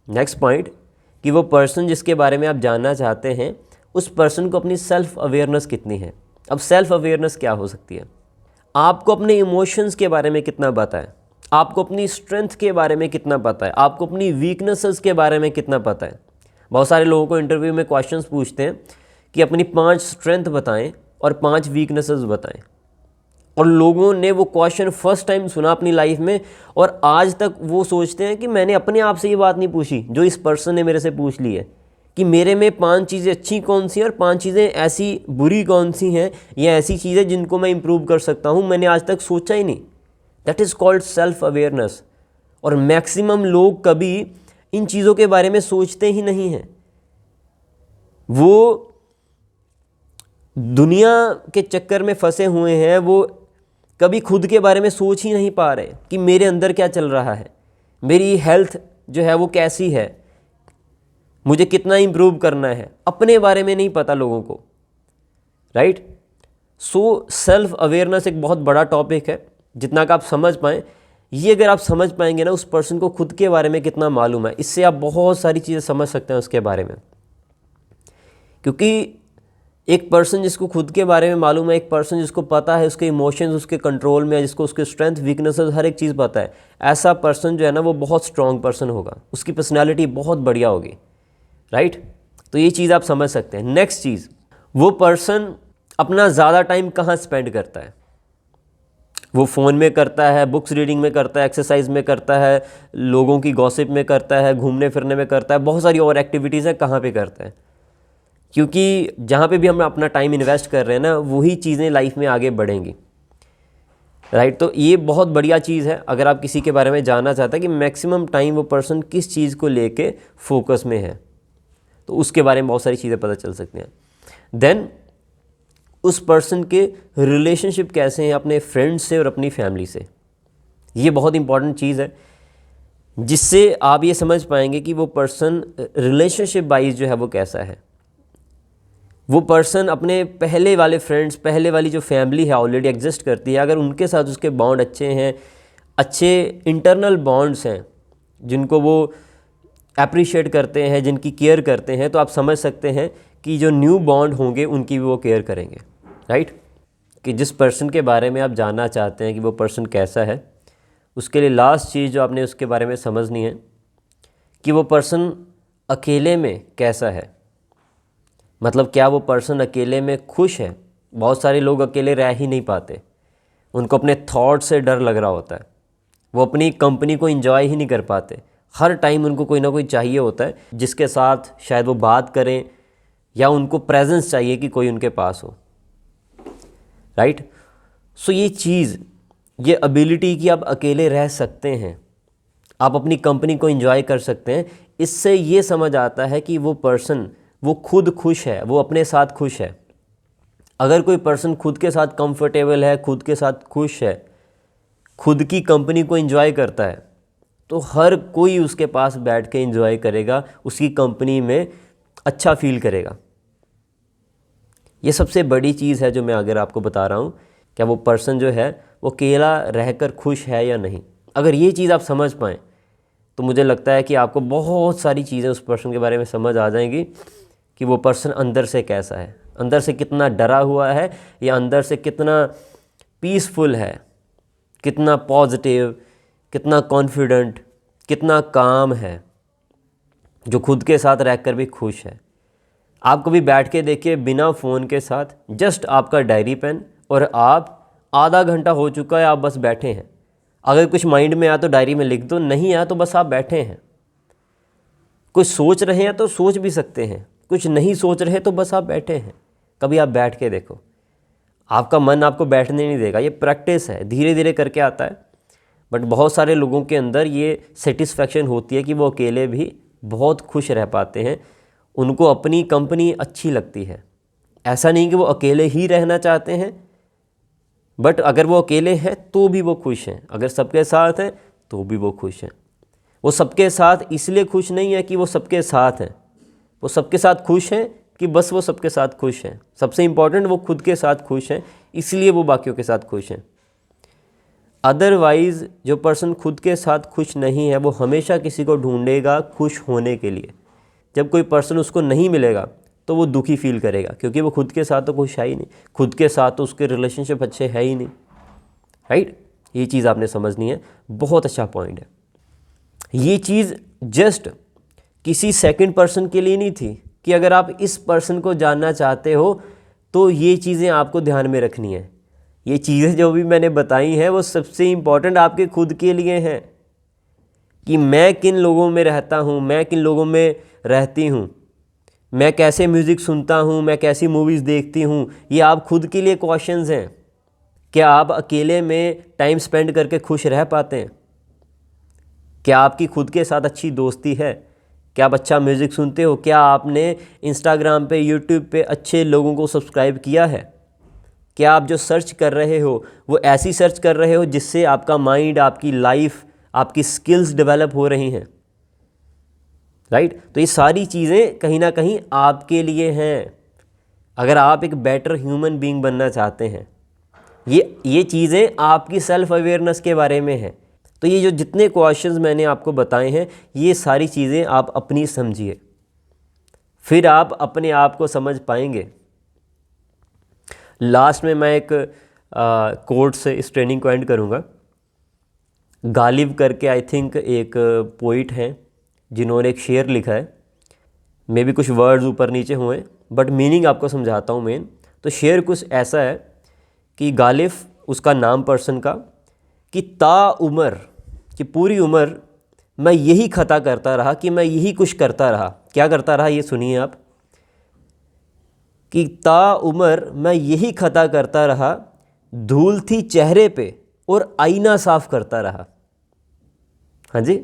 Next point कि वो person जिसके बारे में आप जानना चाहते हैं उस पर्सन को अपनी सेल्फ अवेयरनेस कितनी है। अब सेल्फ अवेयरनेस क्या हो सकती है? आपको अपने इमोशंस के बारे में कितना पता है, आपको अपनी स्ट्रेंथ के बारे में कितना पता है, आपको अपनी वीकनेसेस के बारे में कितना पता है। बहुत सारे लोगों को इंटरव्यू में क्वेश्चंस पूछते हैं कि अपनी 5 स्ट्रेंथ बताएं और 5 वीकनेसेस बताएं, और लोगों ने वो क्वेश्चन फर्स्ट टाइम सुना अपनी लाइफ में और आज तक वो सोचते हैं कि मैंने अपने आप से ये बात नहीं पूछी जो इस पर्सन ने मेरे से पूछ ली है कि मेरे में 5 चीज़ें अच्छी कौन सी हैं और 5 चीज़ें ऐसी बुरी कौन सी हैं या ऐसी चीज़ें जिनको मैं इम्प्रूव कर सकता हूँ, मैंने आज तक सोचा ही नहीं। That is called self awareness. और मैक्सिमम लोग कभी इन चीज़ों के बारे में सोचते ही नहीं हैं। वो दुनिया के चक्कर में फंसे हुए हैं, वो कभी खुद के बारे में सोच ही नहीं पा रहे कि मेरे अंदर क्या चल रहा है, मेरी हेल्थ जो है वो कैसी है, मुझे कितना इम्प्रूव करना है, अपने बारे में नहीं पता लोगों को, राइट। सो सेल्फ अवेयरनेस एक बहुत बड़ा टॉपिक है, जितना का आप समझ पाएँ। ये अगर आप समझ पाएंगे ना उस पर्सन को खुद के बारे में कितना मालूम है, इससे आप बहुत सारी चीज़ें समझ सकते हैं उसके बारे में। क्योंकि एक पर्सन जिसको खुद के बारे में मालूम है, एक पर्सन जिसको पता है उसके इमोशंस उसके कंट्रोल में है, जिसको उसके स्ट्रेंथ वीकनेसेस हर एक चीज़ पता है, ऐसा पर्सन जो है ना वो बहुत स्ट्रॉन्ग पर्सन होगा, उसकी पर्सनालिटी बहुत बढ़िया होगी, राइट। तो ये चीज़ आप समझ सकते हैं। नेक्स्ट चीज़, वो पर्सन अपना ज़्यादा टाइम कहाँ स्पेंड करता है। वो फ़ोन में करता है, बुक्स रीडिंग में करता है, एक्सरसाइज में करता है, लोगों की गॉसिप में करता है, घूमने फिरने में करता है, बहुत सारी और एक्टिविटीज़ हैं, कहाँ पे करता है। क्योंकि जहाँ पे भी हम अपना टाइम इन्वेस्ट कर रहे हैं ना, वही चीज़ें लाइफ में आगे बढ़ेंगी, राइट। तो ये बहुत बढ़िया चीज़ है अगर आप किसी के बारे में जानना चाहते हैं कि मैक्सिमम टाइम वो पर्सन किस चीज़ को लेके फोकस में है, तो उसके बारे में बहुत सारी चीज़ें पता चल सकती हैं। देन उस पर्सन के रिलेशनशिप कैसे हैं अपने फ्रेंड्स से और अपनी फैमिली से। ये बहुत इंपॉर्टेंट चीज़ है जिससे आप ये समझ पाएंगे कि वो पर्सन रिलेशनशिप वाइज जो है वो कैसा है। वो पर्सन अपने पहले वाले फ्रेंड्स, पहले वाली जो फैमिली है ऑलरेडी एग्जिस्ट करती है, अगर उनके साथ उसके बॉन्ड अच्छे हैं, अच्छे इंटरनल बॉन्ड्स हैं जिनको वो अप्रिशिएट करते हैं, जिनकी केयर करते हैं, तो आप समझ सकते हैं कि जो न्यू बॉन्ड होंगे उनकी भी वो केयर करेंगे, राइट। कि जिस पर्सन के बारे में आप जानना चाहते हैं कि वो पर्सन कैसा है, उसके लिए लास्ट चीज़ जो आपने उसके बारे में समझनी है कि वो पर्सन अकेले में कैसा है। मतलब क्या वो पर्सन अकेले में खुश है। बहुत सारे लोग अकेले रह ही नहीं पाते, उनको अपने थॉट से डर लग रहा होता है, वो अपनी कंपनी को एंजॉय ही नहीं कर पाते। हर टाइम उनको कोई ना कोई चाहिए होता है जिसके साथ शायद वो बात करें, या उनको प्रेजेंस चाहिए कि कोई उनके पास हो, राइट। सो ये चीज़, ये एबिलिटी कि आप अकेले रह सकते हैं, आप अपनी कंपनी को एंजॉय कर सकते हैं, इससे ये समझ आता है कि वो पर्सन वो खुद खुश है, वो अपने साथ खुश है। अगर कोई पर्सन खुद के साथ कंफर्टेबल है, खुद के साथ खुश है, खुद की कंपनी को एंजॉय करता है, तो हर कोई उसके पास बैठ के एंजॉय करेगा, उसकी कंपनी में अच्छा फील करेगा। ये सबसे बड़ी चीज़ है जो मैं अगर आपको बता रहा हूँ, क्या वो पर्सन जो है वो अकेला रहकर खुश है या नहीं। अगर ये चीज़ आप समझ पाएँ तो मुझे लगता है कि आपको बहुत सारी चीज़ें उस पर्सन के बारे में समझ आ जाएंगी कि वो पर्सन अंदर से कैसा है, अंदर से कितना डरा हुआ है या अंदर से कितना पीसफुल है, कितना पॉजिटिव, कितना कॉन्फिडेंट, कितना काम है, जो खुद के साथ रहकर भी खुश है। आप कभी बैठ के देखिए बिना फ़ोन के साथ, जस्ट आपका डायरी पेन, और आप आधा घंटा हो चुका है आप बस बैठे हैं। अगर कुछ माइंड में आया तो डायरी में लिख दो, नहीं आया तो बस आप बैठे हैं। कुछ सोच रहे हैं तो सोच भी सकते हैं, कुछ नहीं सोच रहे तो बस आप बैठे हैं। कभी आप बैठ के देखो, आपका मन आपको बैठने नहीं देगा। ये प्रैक्टिस है, धीरे धीरे करके आता है। बट बहुत सारे लोगों के अंदर ये सेटिस्फैक्शन होती है कि वो अकेले भी बहुत खुश रह पाते हैं, उनको अपनी कंपनी अच्छी लगती है। ऐसा नहीं कि वो अकेले ही रहना चाहते हैं, बट अगर वो अकेले हैं तो भी वो खुश हैं, अगर सबके साथ हैं तो भी वो खुश हैं। वो सबके साथ इसलिए खुश नहीं है कि वो सबके साथ हैं, वो सबके साथ खुश हैं कि बस वो सबके साथ खुश हैं। सबसे इम्पॉर्टेंट वो खुद के साथ खुश हैं, इसलिए वो बाकियों के साथ खुश हैं। अदरवाइज़ जो पर्सन खुद के साथ खुश नहीं है वो हमेशा किसी को ढूंढेगा खुश होने के लिए। जब कोई पर्सन उसको नहीं मिलेगा तो वो दुखी फील करेगा, क्योंकि वो खुद के साथ तो खुश है ही नहीं, खुद के साथ तो उसके रिलेशनशिप अच्छे है ही नहीं, राइट। ये चीज़ आपने समझनी है, बहुत अच्छा पॉइंट है। ये चीज़ जस्ट किसी सेकंड पर्सन के लिए नहीं थी कि अगर आप इस पर्सन को जानना चाहते हो तो ये चीज़ें आपको ध्यान में रखनी है। ये चीज़ें जो भी मैंने बताई हैं वो सबसे इम्पॉर्टेंट आपके खुद के लिए हैं, कि मैं किन लोगों में रहता हूँ, मैं किन लोगों में रहती हूँ, मैं कैसे म्यूज़िक सुनता हूँ, मैं कैसी मूवीज़ देखती हूँ। ये आप खुद के लिए क्वेश्चंस हैं। क्या आप अकेले में टाइम स्पेंड करके खुश रह पाते हैं? क्या आपकी खुद के साथ अच्छी दोस्ती है? क्या आप अच्छा म्यूज़िक सुनते हो? क्या आपने इंस्टाग्राम पे, यूट्यूब पे अच्छे लोगों को सब्सक्राइब किया है? क्या आप जो सर्च कर रहे हो वो ऐसी सर्च कर रहे हो जिससे आपका माइंड, आपकी लाइफ, आपकी स्किल्स डेवलप हो रही हैं, राइट? तो ये सारी चीज़ें कहीं ना कहीं आपके लिए हैं, अगर आप एक बेटर ह्यूमन बीइंग बनना चाहते हैं। ये चीज़ें आपकी सेल्फ अवेयरनेस के बारे में हैं। तो ये जो जितने क्वेश्चंस मैंने आपको बताए हैं, ये सारी चीज़ें आप अपनी समझिए, फिर आप अपने आप को समझ पाएंगे। लास्ट में मैं एक कोट से इस ट्रेनिंग को एंड करूँगा। गालिब करके आई थिंक एक पोइट हैं जिन्होंने एक शेर लिखा है, मे भी कुछ वर्ड्स ऊपर नीचे हुए, बट मीनिंग आपको समझाता हूँ मेन। तो शेर कुछ ऐसा है कि गालिब, उसका नाम पर्सन का, कि ता उमर, कि पूरी उम्र मैं यही खता करता रहा, कि मैं यही कुछ करता रहा। क्या करता रहा ये सुनिए आप, कि ता उमर मैं यही खता करता रहा, धूल थी चेहरे पे और आईना साफ करता रहा। हाँ जी,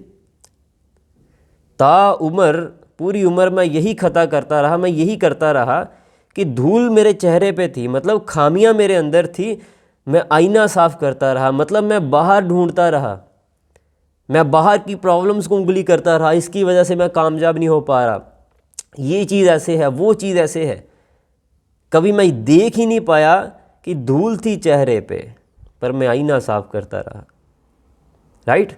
ता उमर, पूरी उम्र मैं यही खता करता रहा, मैं यही करता रहा कि धूल मेरे चेहरे पे थी, मतलब खामियां मेरे अंदर थी, मैं आईना साफ करता रहा, मतलब मैं बाहर ढूंढता रहा, मैं बाहर की प्रॉब्लम्स को उंगली करता रहा, इसकी वजह से मैं कामयाब नहीं हो पा रहा, ये चीज़ ऐसे है, वो चीज़ ऐसे है। कभी मैं देख ही नहीं पाया कि धूल थी चेहरे पे, पर मैं आईना साफ करता रहा, राइट।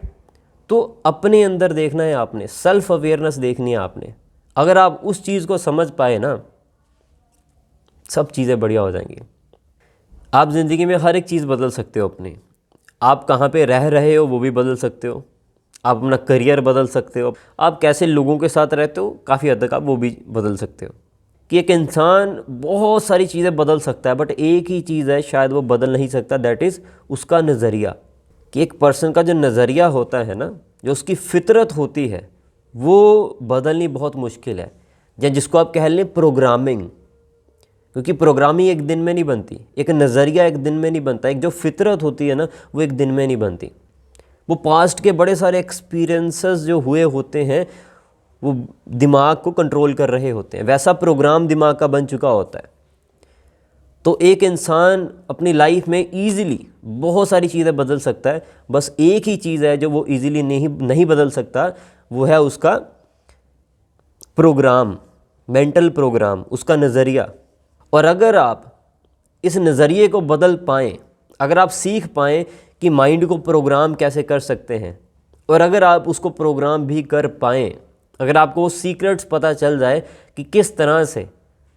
तो अपने अंदर देखना है आपने, सेल्फ अवेयरनेस देखनी है आपने। अगर आप उस चीज़ को समझ पाए ना, सब चीज़ें बढ़िया हो जाएंगी। आप ज़िंदगी में हर एक चीज़ बदल सकते हो अपनी। आप कहाँ पे रह रहे हो वो भी बदल सकते हो, आप अपना करियर बदल सकते हो, आप कैसे लोगों के साथ रहते हो काफ़ी हद तक आप वो भी बदल सकते हो। कि एक इंसान बहुत सारी चीज़ें बदल सकता है, बट एक ही चीज़ है शायद वो बदल नहीं सकता, दैट इज़ उसका नज़रिया। कि एक पर्सन का जो नज़रिया होता है ना, जो उसकी फितरत होती है, वो बदलनी बहुत मुश्किल है। या जिसको आप कह लें प्रोग्रामिंग, क्योंकि प्रोग्रामिंग एक दिन में नहीं बनती, एक नज़रिया एक दिन में नहीं बनता, एक जो फितरत होती है ना वो एक दिन में नहीं बनती। वो पास्ट के बड़े सारे एक्सपीरियंसेस जो हुए होते हैं वो दिमाग को कंट्रोल कर रहे होते हैं, वैसा प्रोग्राम दिमाग का बन चुका होता है। तो एक इंसान अपनी लाइफ में ईज़िली बहुत सारी चीज़ें बदल सकता है, बस एक ही चीज़ है जो वो ईज़िली नहीं बदल सकता, वो है उसका प्रोग्राम, मेंटल प्रोग्राम, उसका नज़रिया। और अगर आप इस नज़रिए को बदल पाएँ, अगर आप सीख पाएँ कि माइंड को प्रोग्राम कैसे कर सकते हैं, और अगर आप उसको प्रोग्राम भी कर पाएँ, अगर आपको वो सीक्रेट्स पता चल जाए कि किस तरह से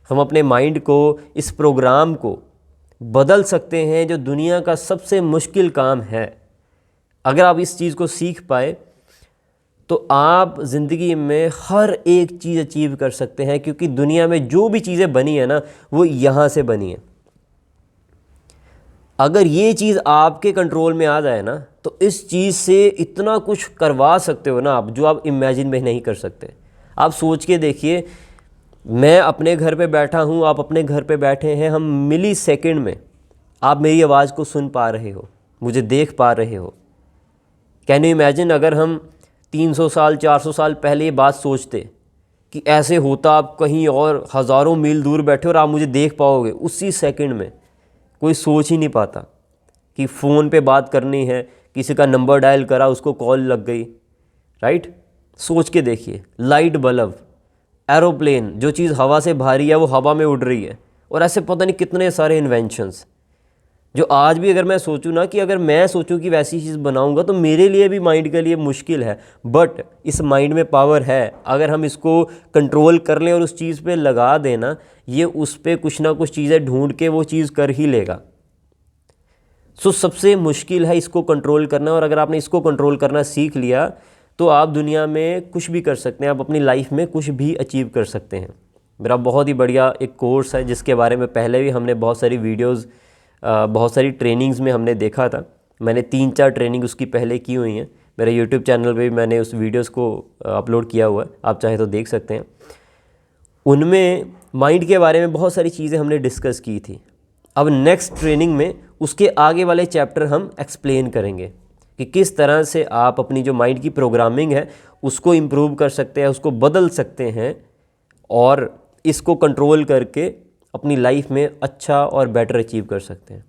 हम अपने माइंड को, इस प्रोग्राम को बदल सकते हैं जो दुनिया का सबसे मुश्किल काम है, अगर आप इस चीज़ को सीख पाए तो आप ज़िंदगी में हर एक चीज़ अचीव कर सकते हैं। क्योंकि दुनिया में जो भी चीज़ें बनी है ना वो यहाँ से बनी है। अगर ये चीज़ आपके कंट्रोल में आ जाए ना तो इस चीज़ से इतना कुछ करवा सकते हो ना आप, जो आप इमेजिन भी नहीं कर सकते। आप सोच के देखिए, मैं अपने घर पे बैठा हूँ, आप अपने घर पे बैठे हैं, हम मिली सेकेंड में आप मेरी आवाज़ को सुन पा रहे हो, मुझे देख पा रहे हो। कैन यू इमेजिन अगर हम 300 साल 400 साल पहले ये बात सोचते कि ऐसे होता, आप कहीं और हज़ारों मील दूर बैठे और आप मुझे देख पाओगे उसी सेकंड में। कोई सोच ही नहीं पाता कि फ़ोन पे बात करनी है, किसी का नंबर डायल करा, उसको कॉल लग गई, राइट। सोच के देखिए, लाइट बल्ब, एरोप्लेन, जो चीज़ हवा से भारी है वो हवा में उड़ रही है, और ऐसे पता नहीं कितने सारे इन्वेंशंस। जो आज भी अगर मैं सोचूं ना कि अगर मैं सोचूं कि वैसी चीज़ बनाऊंगा तो मेरे लिए भी माइंड के लिए मुश्किल है, बट इस माइंड में पावर है। अगर हम इसको कंट्रोल कर लें और उस चीज़ पे लगा देना, ये उस पर कुछ ना कुछ चीज़ें ढूंढ के वो चीज़ कर ही लेगा। सो सबसे मुश्किल है इसको कंट्रोल करना, और अगर आपने इसको कंट्रोल करना सीख लिया तो आप दुनिया में कुछ भी कर सकते हैं, आप अपनी लाइफ में कुछ भी अचीव कर सकते हैं। मेरा बहुत ही बढ़िया एक कोर्स है जिसके बारे में पहले भी हमने बहुत सारी वीडियोज़, बहुत सारी ट्रेनिंग्स में हमने देखा था। मैंने 3-4 ट्रेनिंग उसकी पहले की हुई हैं। मेरे यूट्यूब चैनल पे भी मैंने उस वीडियोस को अपलोड किया हुआ है, आप चाहे तो देख सकते हैं। उनमें माइंड के बारे में बहुत सारी चीज़ें हमने डिस्कस की थी। अब नेक्स्ट ट्रेनिंग में उसके आगे वाले चैप्टर हम एक्सप्लेन करेंगे कि किस तरह से आप अपनी जो माइंड की प्रोग्रामिंग है उसको इम्प्रूव कर सकते हैं, उसको बदल सकते हैं, और इसको कंट्रोल करके अपनी लाइफ में अच्छा और बेटर अचीव कर सकते हैं।